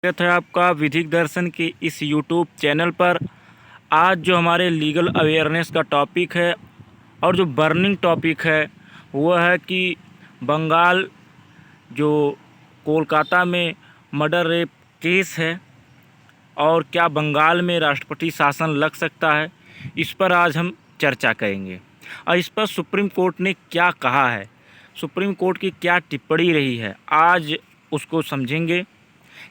स्वागत है आपका विधिक दर्शन के इस यूट्यूब चैनल पर। आज जो हमारे लीगल अवेयरनेस का टॉपिक है और जो बर्निंग टॉपिक है वो है कि बंगाल जो कोलकाता में मर्डर रेप केस है और क्या बंगाल में राष्ट्रपति शासन लग सकता है, इस पर आज हम चर्चा करेंगे। और इस पर सुप्रीम कोर्ट ने क्या कहा है, सुप्रीम कोर्ट की क्या टिप्पणी रही है, आज उसको समझेंगे।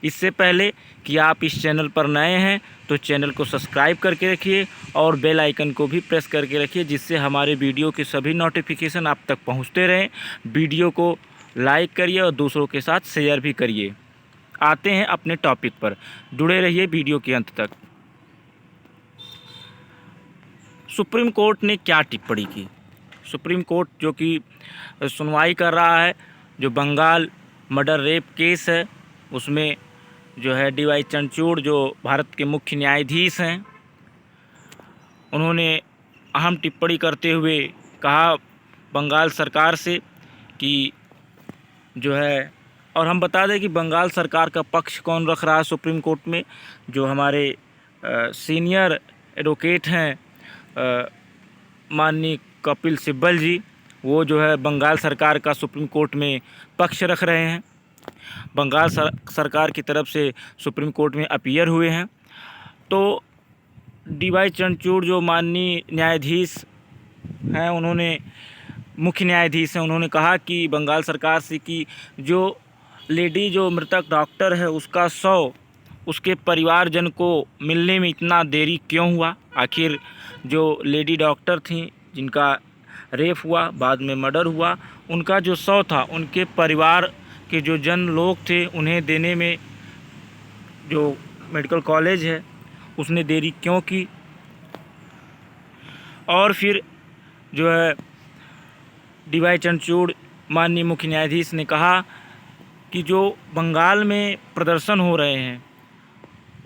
इससे पहले कि आप इस चैनल पर नए हैं तो चैनल को सब्सक्राइब करके रखिए और बेल आइकन को भी प्रेस करके रखिए, जिससे हमारे वीडियो के सभी नोटिफिकेशन आप तक पहुंचते रहें। वीडियो को लाइक करिए और दूसरों के साथ शेयर भी करिए। आते हैं अपने टॉपिक पर, जुड़े रहिए वीडियो के अंत तक। सुप्रीम कोर्ट ने क्या टिप्पणी की। सुप्रीम कोर्ट जो कि सुनवाई कर रहा है, जो बंगाल मर्डर रेप केस है, उसमें जो है DY चंद्रचूड़ जो भारत के मुख्य न्यायाधीश हैं, उन्होंने अहम टिप्पणी करते हुए कहा बंगाल सरकार से कि जो है, और हम बता दें कि बंगाल सरकार का पक्ष कौन रख रहा है सुप्रीम कोर्ट में। जो हमारे सीनियर एडवोकेट हैं माननीय कपिल सिब्बल जी, वो जो है बंगाल सरकार का सुप्रीम कोर्ट में पक्ष रख रहे हैं। बंगाल सरकार की तरफ से सुप्रीम कोर्ट में अपीयर हुए हैं। तो DY चंद्रचूड़ जो माननीय न्यायाधीश हैं, उन्होंने मुख्य न्यायाधीश हैं, उन्होंने कहा कि बंगाल सरकार से कि जो लेडी जो मृतक डॉक्टर है उसका शव उसके परिवारजन को मिलने में इतना देरी क्यों हुआ। आखिर जो लेडी डॉक्टर थी जिनका रेप हुआ, बाद में मर्डर हुआ, उनका जो शव था उनके परिवार के जो जन लोग थे उन्हें देने में जो मेडिकल कॉलेज है उसने देरी क्यों की। और फिर जो है DY चंद्रचूड़ माननीय मुख्य न्यायाधीश ने कहा कि जो बंगाल में प्रदर्शन हो रहे हैं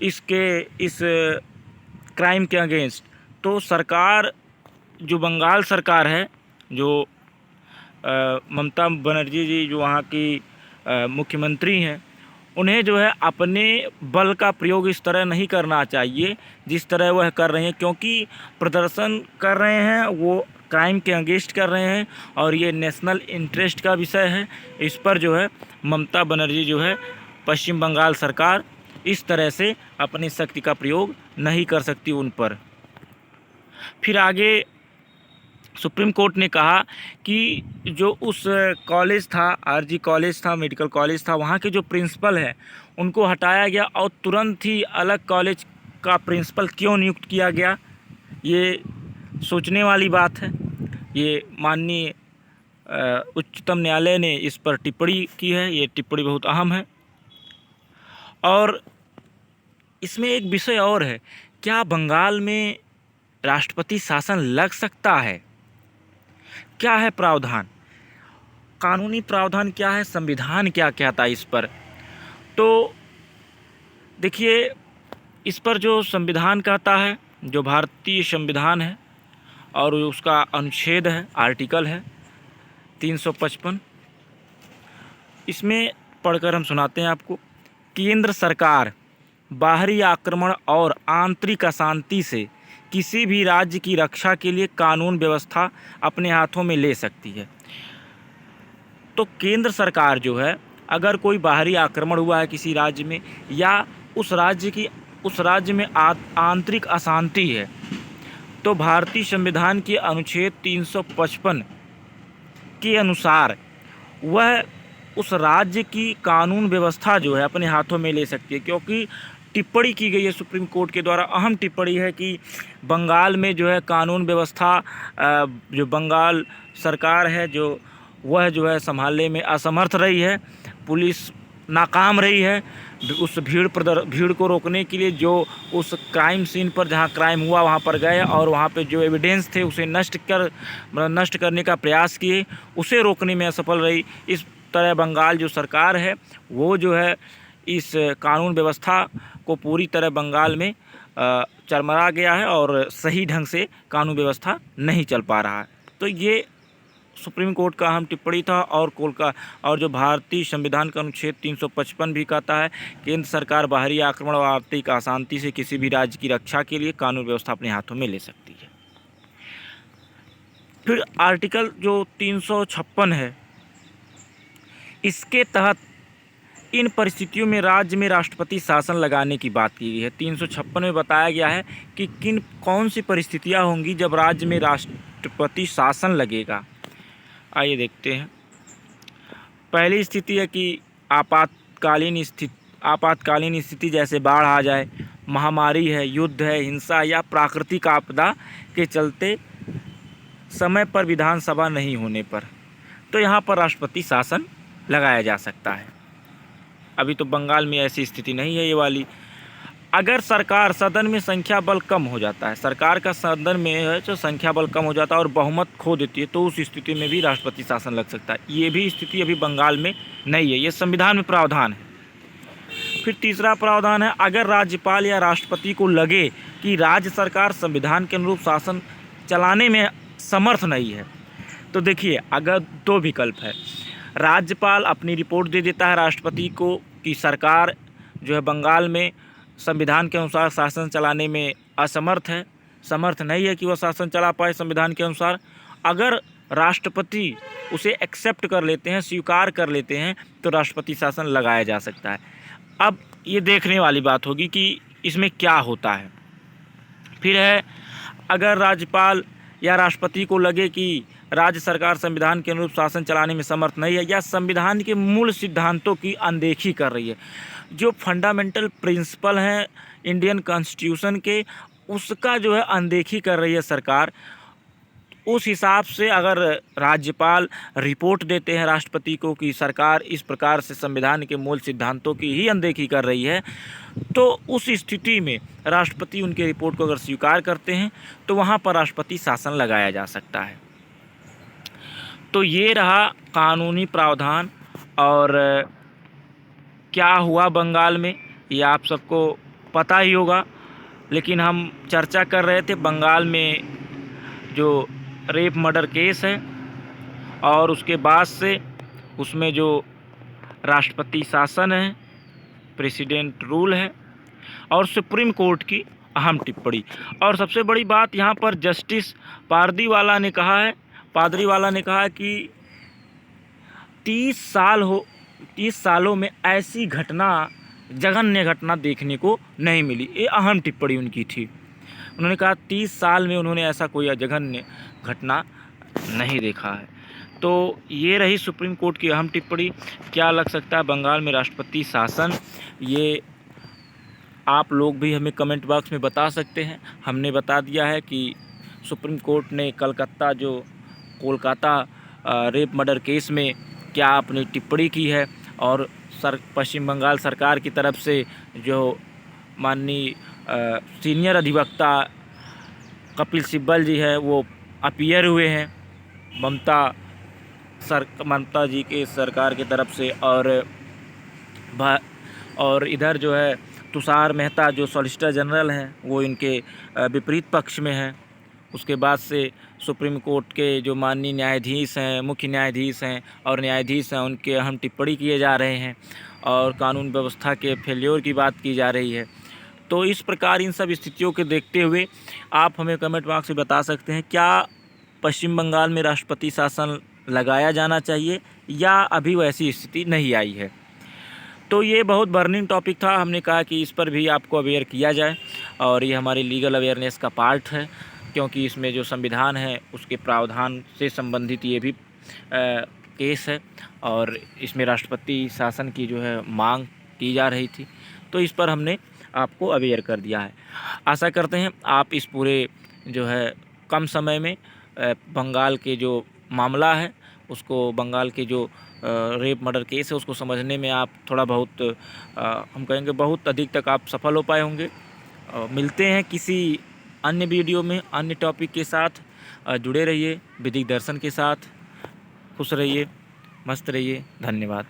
इस क्राइम के अगेंस्ट, तो सरकार जो बंगाल सरकार है, जो ममता बनर्जी जी जो वहाँ की मुख्यमंत्री हैं, उन्हें जो है अपने बल का प्रयोग इस तरह नहीं करना चाहिए जिस तरह वह कर रहे हैं, क्योंकि प्रदर्शन कर रहे हैं वो क्राइम के अगेंस्ट कर रहे हैं और ये नेशनल इंटरेस्ट का विषय है। इस पर जो है ममता बनर्जी जो है पश्चिम बंगाल सरकार इस तरह से अपनी शक्ति का प्रयोग नहीं कर सकती उन पर। फिर आगे सुप्रीम कोर्ट ने कहा कि जो उस कॉलेज था, RG कॉलेज था, मेडिकल कॉलेज था, वहाँ के जो प्रिंसिपल है उनको हटाया गया और तुरंत ही अलग कॉलेज का प्रिंसिपल क्यों नियुक्त किया गया। ये सोचने वाली बात है। ये माननीय उच्चतम न्यायालय ने इस पर टिप्पणी की है। ये टिप्पणी बहुत अहम है। और इसमें एक विषय और है, क्या बंगाल में राष्ट्रपति शासन लग सकता है। क्या है प्रावधान, कानूनी प्रावधान क्या है, संविधान क्या कहता है इस पर। तो देखिए, इस पर जो संविधान कहता है, जो भारतीय संविधान है और उसका अनुच्छेद है, आर्टिकल है 355, इसमें पढ़कर हम सुनाते हैं आपको। केंद्र सरकार बाहरी आक्रमण और आंतरिक अशांति से किसी भी राज्य की रक्षा के लिए कानून व्यवस्था अपने हाथों में ले सकती है। तो केंद्र सरकार जो है, अगर कोई बाहरी आक्रमण हुआ है किसी राज्य में या उस राज्य में आंतरिक अशांति है, तो भारतीय संविधान के अनुच्छेद 355 के अनुसार वह उस राज्य की कानून व्यवस्था जो है अपने हाथों में ले सकती है। क्योंकि टिप्पणी की गई है सुप्रीम कोर्ट के द्वारा, अहम टिप्पणी है कि बंगाल में जो है कानून व्यवस्था जो बंगाल सरकार है वह जो है संभालने में असमर्थ रही है। पुलिस नाकाम रही है उस भीड़ को रोकने के लिए। जो उस क्राइम सीन पर जहां क्राइम हुआ वहां पर गए और वहां पे जो एविडेंस थे उसे नष्ट करने का प्रयास किए, उसे रोकने में असफल रही। इस तरह बंगाल जो सरकार है वो जो है इस कानून व्यवस्था को पूरी तरह बंगाल में चरमरा गया है और सही ढंग से कानून व्यवस्था नहीं चल पा रहा है। तो ये सुप्रीम कोर्ट का अहम टिप्पणी था और जो भारतीय संविधान का अनुच्छेद 355 भी कहता है केंद्र सरकार बाहरी आक्रमण और आर्थिक अशांति से किसी भी राज्य की रक्षा के लिए कानून व्यवस्था अपने हाथों में ले सकती है। फिर आर्टिकल जो 356 है, इसके तहत इन परिस्थितियों में राज्य में राष्ट्रपति शासन लगाने की बात की गई है। 356 में बताया गया है कि कौन सी परिस्थितियां होंगी जब राज्य में राष्ट्रपति शासन लगेगा। आइए देखते हैं। पहली स्थिति है कि आपातकालीन स्थिति जैसे बाढ़ आ जाए, महामारी है, युद्ध है, हिंसा या प्राकृतिक आपदा के चलते समय पर विधानसभा नहीं होने पर, तो यहाँ पर राष्ट्रपति शासन लगाया जा सकता है। अभी तो बंगाल में ऐसी स्थिति नहीं है ये वाली। अगर सरकार सदन में संख्या बल कम हो जाता है, सरकार का सदन में है जो संख्या बल कम हो जाता है और बहुमत खो देती है, तो उस स्थिति में भी राष्ट्रपति शासन लग सकता है। ये भी स्थिति अभी बंगाल में नहीं है, ये संविधान में प्रावधान है। फिर तीसरा प्रावधान है, अगर राज्यपाल या राष्ट्रपति को लगे कि राज्य सरकार संविधान के अनुरूप शासन चलाने में समर्थ नहीं है, तो देखिए अगर दो विकल्प है, राज्यपाल अपनी रिपोर्ट दे देता है राष्ट्रपति को कि सरकार जो है बंगाल में संविधान के अनुसार शासन चलाने में समर्थ नहीं है कि वह शासन चला पाए संविधान के अनुसार। अगर राष्ट्रपति उसे एक्सेप्ट कर लेते हैं, स्वीकार कर लेते हैं, तो राष्ट्रपति शासन लगाया जा सकता है। अब ये देखने वाली बात होगी कि इसमें क्या होता है। फिर है, अगर राज्यपाल या राष्ट्रपति को लगे कि राज्य सरकार संविधान के अनुरूप शासन चलाने में समर्थ नहीं है या संविधान के मूल सिद्धांतों की अनदेखी कर रही है, जो फंडामेंटल प्रिंसिपल हैं इंडियन कॉन्स्टिट्यूशन के, उसका जो है अनदेखी कर रही है सरकार, उस हिसाब से अगर राज्यपाल रिपोर्ट देते हैं राष्ट्रपति को कि सरकार इस प्रकार से संविधान के मूल सिद्धांतों की ही अनदेखी कर रही है, तो उस स्थिति में राष्ट्रपति उनके रिपोर्ट को अगर स्वीकार करते हैं तो वहाँ पर राष्ट्रपति शासन लगाया जा सकता है। तो ये रहा कानूनी प्रावधान। और क्या हुआ बंगाल में ये आप सबको पता ही होगा, लेकिन हम चर्चा कर रहे थे बंगाल में जो रेप मर्डर केस है और उसके बाद से उसमें जो राष्ट्रपति शासन है, प्रेसिडेंट रूल है और सुप्रीम कोर्ट की अहम टिप्पणी। और सबसे बड़ी बात यहाँ पर जस्टिस पारदीवाला ने कहा कि 30 सालों में ऐसी जघन्य घटना देखने को नहीं मिली। ये अहम टिप्पणी उनकी थी। उन्होंने कहा 30 साल में उन्होंने ऐसा कोई जघन्य घटना नहीं देखा है। तो ये रही सुप्रीम कोर्ट की अहम टिप्पणी। क्या लग सकता है बंगाल में राष्ट्रपति शासन, ये आप लोग भी हमें कमेंट बॉक्स में बता सकते हैं। हमने बता दिया है कि सुप्रीम कोर्ट ने कोलकाता रेप मर्डर केस में क्या अपनी टिप्पणी की है और पश्चिम बंगाल सरकार की तरफ से जो माननीय सीनियर अधिवक्ता कपिल सिब्बल जी है वो अपीयर हुए हैं ममता जी के सरकार की तरफ से, और इधर जो है तुषार मेहता जो सॉलिसिटर जनरल हैं वो इनके विपरीत पक्ष में हैं। उसके बाद से सुप्रीम कोर्ट के जो माननीय न्यायाधीश हैं, मुख्य न्यायाधीश हैं और न्यायाधीश हैं, उनके अहम टिप्पणी किए जा रहे हैं और कानून व्यवस्था के फेल्योर की बात की जा रही है। तो इस प्रकार इन सब स्थितियों के देखते हुए आप हमें कमेंट बॉक्स में बता सकते हैं क्या पश्चिम बंगाल में राष्ट्रपति शासन लगाया जाना चाहिए या अभी वैसी स्थिति नहीं आई है। तो ये बहुत बर्निंग टॉपिक था, हमने कहा कि इस पर भी आपको अवेयर किया जाए और ये हमारी लीगल अवेयरनेस का पार्ट है, क्योंकि इसमें जो संविधान है उसके प्रावधान से संबंधित ये भी केस है और इसमें राष्ट्रपति शासन की जो है मांग की जा रही थी, तो इस पर हमने आपको अवेयर कर दिया है। आशा करते हैं आप इस पूरे जो है कम समय में बंगाल के जो मामला है उसको, बंगाल के जो रेप मर्डर केस है उसको समझने में आप थोड़ा बहुत हम कहेंगे बहुत अधिक तक आप सफल हो पाए होंगे। मिलते हैं किसी अन्य वीडियो में अन्य टॉपिक के साथ। जुड़े रहिए विधिक दर्शन के साथ। खुश रहिए, मस्त रहिए। धन्यवाद।